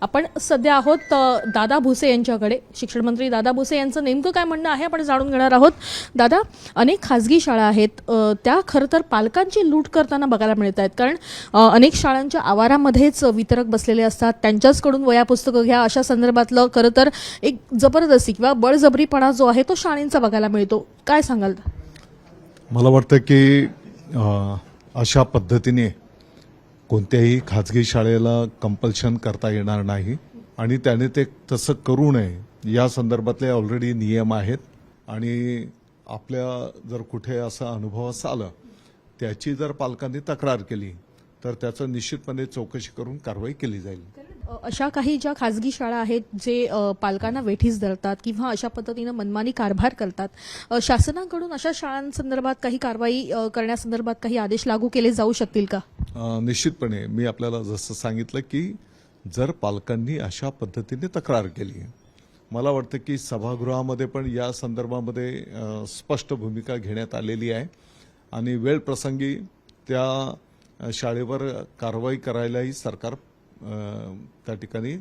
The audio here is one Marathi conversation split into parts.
आपण सध्या आहोत दादा भुसे यांच्याकडे. शिक्षण मंत्री दादा भुसे यांचं नेमकं काय म्हणणं आहे आपण जाणून घेणार आहोत. दादा, अनेक खाजगी शाळा आहेत, त्या खरं तर पालकांची लूट करताना बघायला मिळत आहेत. कारण अनेक शाळांच्या आवारामध्येच वितरक बसलेले असतात, त्यांच्याचकडून वह्या पुस्तकं घ्या अशा संदर्भातलं खरं तर एक जबरदस्ती किंवा बळजबरीपणा जो आहे तो शाळांचा बघायला मिळतो. काय सांगाल? मला वाटतं की अशा पद्धतीने कोणत्याही खाजगी शाळेला कंपल्शन करता येणार नाही आणि त्याने ते तसं करू नये या संदर्भातले ऑलरेडी नियम आहेत. आणि आपल्या जर कुठे असा अनुभवास आलं, त्याची जर पालकांनी तक्रार केली तर त्याचं निश्चितपणे चौकशी करून कारवाई केली जाईल. अशा काही ज्या खाजगी शाळा आहेत जे पालकांना वेठीस धरतात किंवा अशा पद्धतीनं मनमानी कारभार करतात, शासनाकडून अशा शाळांसंदर्भात काही कारवाई करण्यासंदर्भात काही आदेश लागू केले जाऊ शकतील का? निश्चितपणे मी आपल्याला जसं सांगितलं की जर पालकांनी अशा पद्धतीने तक्रार केली, मला वाटतं की सभागृहामध्ये पण या संदर्भामध्ये स्पष्ट भूमिका घेण्यात आलेली आहे आणि वेळ प्रसंगी त्या शाळेवर कारवाई करायलाही सरकार त्या ठिकाणी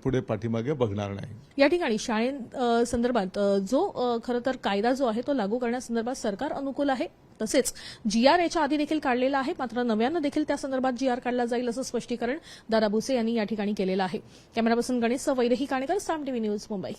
पुढे पाठीमागे बघणार नाही. या ठिकाणी शाळेसंदर्भात जो खरं तर कायदा जो आहे तो लागू करण्यासंदर्भात सरकार अनुकूल आहे. तसेच GR याच्या आधी देखील काढलेला आहे, मात्र नव्यानं देखील त्या संदर्भात GR काढला जाईल असं स्पष्टीकरण दादा भुसे यांनी या ठिकाणी केलेलं आहे. कॅमेरा पर्सन गणेश वैदेही काणेकर, साम टीव्ही न्यूज, मुंबई.